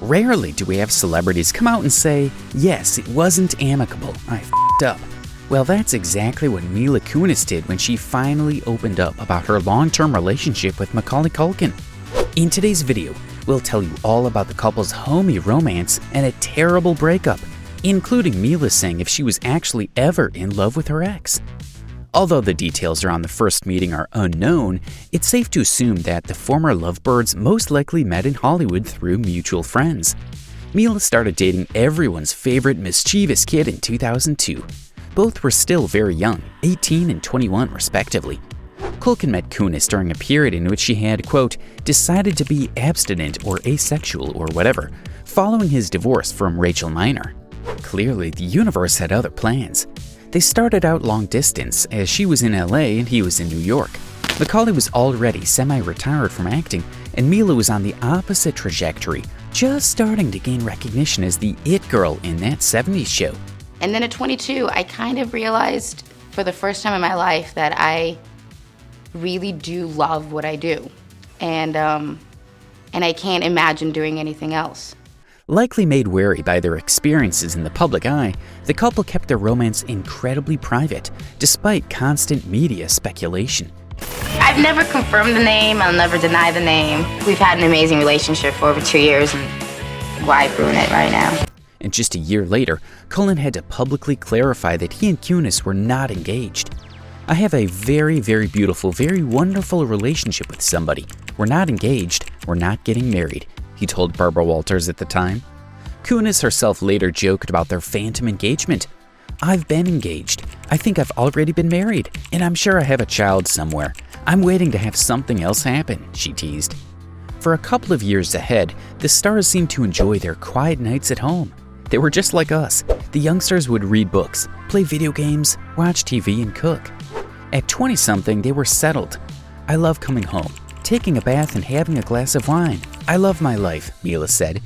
Rarely do we have celebrities come out and say, yes, it wasn't amicable, I f***ed up. Well, that's exactly what Mila Kunis did when she finally opened up about her long-term relationship with Macaulay Culkin. In today's video, we'll tell you all about the couple's homey romance and a terrible breakup, including Mila saying if she was actually ever in love with her ex. Although the details around the first meeting are unknown, it's safe to assume that the former lovebirds most likely met in Hollywood through mutual friends. Mila started dating everyone's favorite mischievous kid in 2002. Both were still very young, 18 and 21 respectively. Culkin met Kunis during a period in which she had, quote, decided to be abstinent or asexual or whatever, following his divorce from Rachel Miner. Clearly, the universe had other plans. They started out long distance, as she was in LA and he was in New York. Macaulay was already semi-retired from acting, and Mila was on the opposite trajectory, just starting to gain recognition as the it girl in that 70s show. And then at 22, I kind of realized for the first time in my life that I really do love what I do. And I can't imagine doing anything else. Likely made wary by their experiences in the public eye, the couple kept their romance incredibly private, despite constant media speculation. I've never confirmed the name, I'll never deny the name. We've had an amazing relationship for over 2 years, and why ruin it right now? And just a year later, Culkin had to publicly clarify that he and Kunis were not engaged. I have a very, very beautiful, very wonderful relationship with somebody. We're not engaged, we're not getting married, he told Barbara Walters at the time. Kunis herself later joked about their phantom engagement. I've been engaged. I think I've already been married, and I'm sure I have a child somewhere. I'm waiting to have something else happen, she teased. For a couple of years ahead, the stars seemed to enjoy their quiet nights at home. They were just like us. The youngsters would read books, play video games, watch TV, and cook. At 20-something, they were settled. I love coming home, taking a bath, and having a glass of wine. I love my life, Mila said.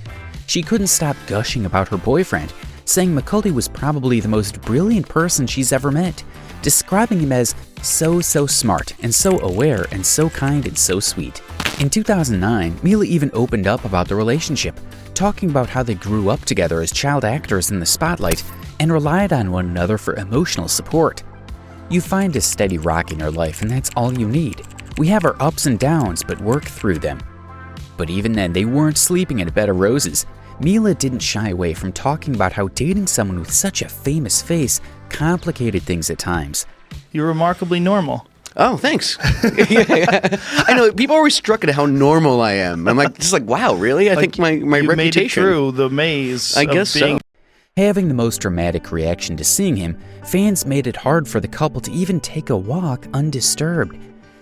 She couldn't stop gushing about her boyfriend, saying Macaulay was probably the most brilliant person she's ever met, describing him as so smart and so aware and so kind and so sweet. In 2009, Mila even opened up about the relationship, talking about how they grew up together as child actors in the spotlight and relied on one another for emotional support. You find a steady rock in your life, and that's all you need. We have our ups and downs, but work through them. But even then, they weren't sleeping in a bed of roses. Mila didn't shy away from talking about how dating someone with such a famous face complicated things at times. You're remarkably normal. Oh, thanks. I know, people are always struck at how normal I am. I'm like, wow, really? I think my you reputation. made it through the maze. I guess so. Having the most dramatic reaction to seeing him, fans made it hard for the couple to even take a walk undisturbed.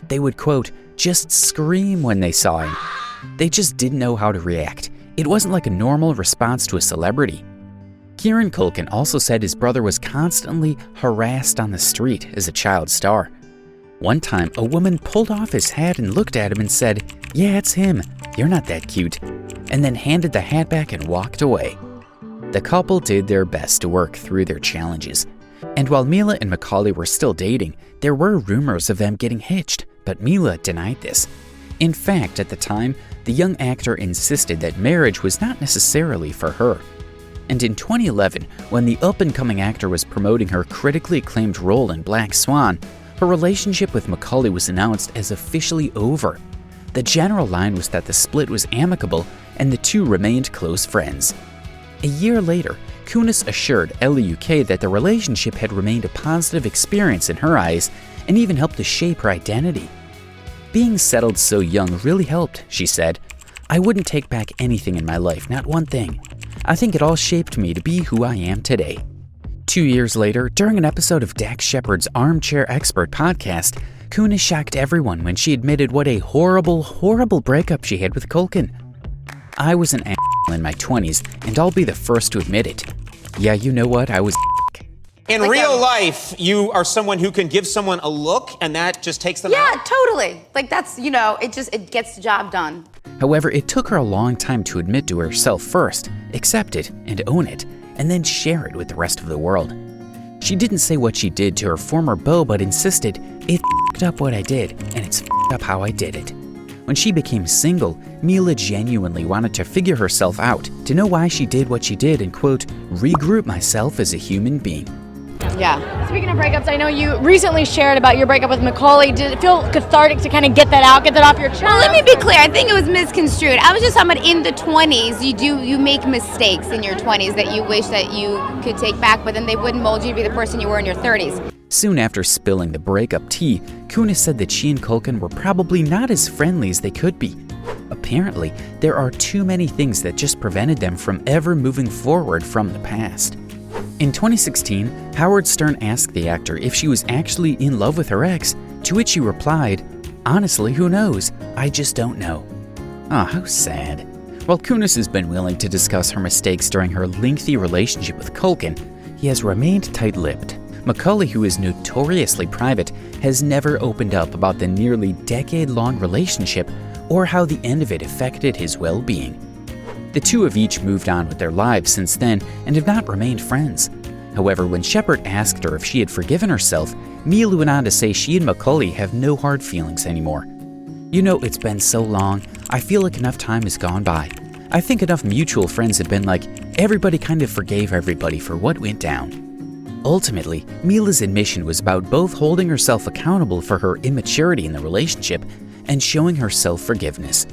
They would, quote, just scream when they saw him. They just didn't know how to react. It wasn't like a normal response to a celebrity. Kieran Culkin also said his brother was constantly harassed on the street as a child star. One time, a woman pulled off his hat and looked at him and said, "Yeah, it's him. You're not that cute," and then handed the hat back and walked away. The couple did their best to work through their challenges. And while Mila and Macaulay were still dating, there were rumors of them getting hitched, but Mila denied this. In fact, at the time, the young actor insisted that marriage was not necessarily for her. And in 2011, when the up-and-coming actor was promoting her critically acclaimed role in Black Swan, her relationship with Macaulay was announced as officially over. The general line was that the split was amicable and the two remained close friends. A year later, Kunis assured LA UK that the relationship had remained a positive experience in her eyes and even helped to shape her identity. Being settled so young really helped, she said. I wouldn't take back anything in my life, not one thing. I think it all shaped me to be who I am today. 2 years later, during an episode of Dax Shepard's Armchair Expert podcast, Kunis shocked everyone when she admitted what a horrible, horrible breakup she had with Culkin. I was an in my 20s, and I'll be the first to admit it. Yeah, you know what? I was In real life, you are someone who can give someone a look, and that just takes them out? Yeah, totally. Like that's, it gets the job done. However, it took her a long time to admit to herself first, accept it, and own it, and then share it with the rest of the world. She didn't say what she did to her former beau, but insisted, "It f***ed up what I did, and it's f***ed up how I did it." When she became single, Mila genuinely wanted to figure herself out, to know why she did what she did and, quote, regroup myself as a human being. Yeah. Speaking of breakups, I know you recently shared about your breakup with Macaulay. Did it feel cathartic to kind of get that out, get that off your chest? Well, let me be clear. I think it was misconstrued. I was just talking about in the 20s, you make mistakes in your 20s that you wish that you could take back, but then they wouldn't mold you to be the person you were in your 30s. Soon after spilling the breakup tea, Kunis said that she and Culkin were probably not as friendly as they could be. Apparently, there are too many things that just prevented them from ever moving forward from the past. In 2016, Howard Stern asked the actor if she was actually in love with her ex, to which she replied, "Honestly, who knows? I just don't know." Ah, how sad. While Kunis has been willing to discuss her mistakes during her lengthy relationship with Culkin, he has remained tight-lipped. Macaulay, who is notoriously private, has never opened up about the nearly decade-long relationship or how the end of it affected his well-being. The two have each moved on with their lives since then and have not remained friends. However, when Shepard asked her if she had forgiven herself, Mila went on to say she and Macaulay have no hard feelings anymore. "You know, it's been so long, I feel like enough time has gone by. I think enough mutual friends have been like, everybody kind of forgave everybody for what went down." Ultimately, Mila's admission was about both holding herself accountable for her immaturity in the relationship and showing herself forgiveness.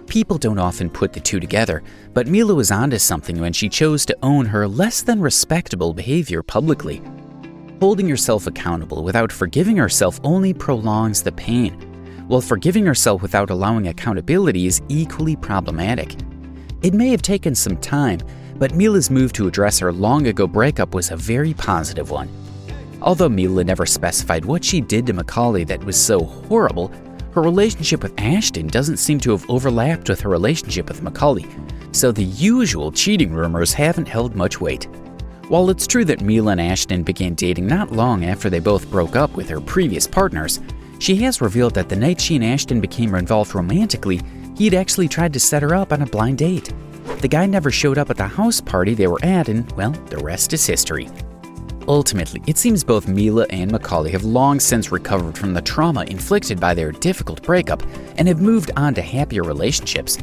People don't often put the two together, but Mila was onto something when she chose to own her less than respectable behavior publicly. Holding yourself accountable without forgiving yourself only prolongs the pain, while forgiving yourself without allowing accountability is equally problematic. It may have taken some time, but Mila's move to address her long-ago breakup was a very positive one. Although Mila never specified what she did to Macaulay that was so horrible, her relationship with Ashton doesn't seem to have overlapped with her relationship with Macaulay, so the usual cheating rumors haven't held much weight. While it's true that Mila and Ashton began dating not long after they both broke up with their previous partners, she has revealed that the night she and Ashton became involved romantically, he'd actually tried to set her up on a blind date. The guy never showed up at the house party they were at, and, well, the rest is history. Ultimately, it seems both Mila and Macaulay have long since recovered from the trauma inflicted by their difficult breakup and have moved on to happier relationships.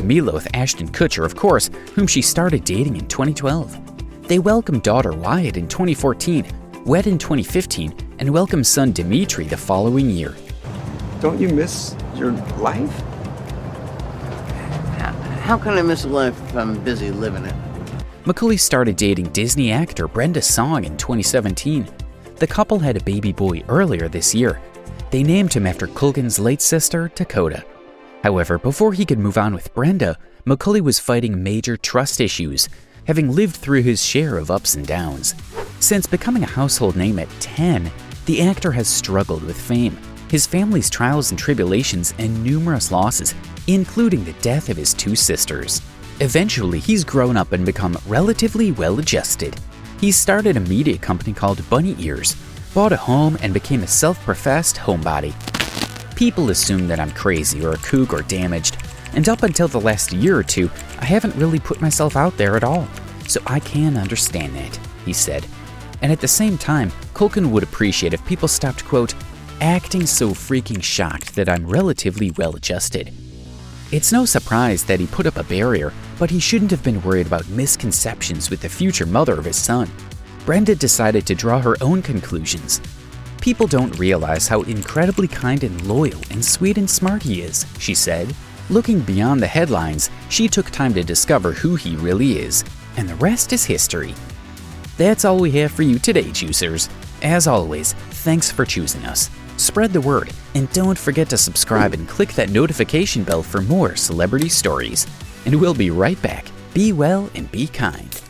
Mila with Ashton Kutcher, of course, whom she started dating in 2012. They welcomed daughter Wyatt in 2014, wed in 2015, and welcomed son Dimitri the following year. Don't you miss your life? How can I miss a life if I'm busy living it? Macaulay started dating Disney actor Brenda Song in 2017. The couple had a baby boy earlier this year. They named him after Culkin's late sister, Dakota. However, before he could move on with Brenda, Macaulay was fighting major trust issues, having lived through his share of ups and downs. Since becoming a household name at 10, the actor has struggled with fame, his family's trials and tribulations, and numerous losses, including the death of his two sisters. Eventually, he's grown up and become relatively well-adjusted. He started a media company called Bunny Ears, bought a home, and became a self-professed homebody. People assume that I'm crazy or a kook or damaged, and up until the last year or two, I haven't really put myself out there at all, so I can understand that, he said. And at the same time, Culkin would appreciate if people stopped, quote, acting so freaking shocked that I'm relatively well-adjusted. It's no surprise that he put up a barrier, but he shouldn't have been worried about misconceptions with the future mother of his son. Brenda decided to draw her own conclusions. People don't realize how incredibly kind and loyal and sweet and smart he is, she said. Looking beyond the headlines, she took time to discover who he really is, and the rest is history. That's all we have for you today, Juicers. As always, thanks for choosing us. Spread the word, and don't forget to subscribe and click that notification bell for more celebrity stories. And we'll be right back. Be well and be kind.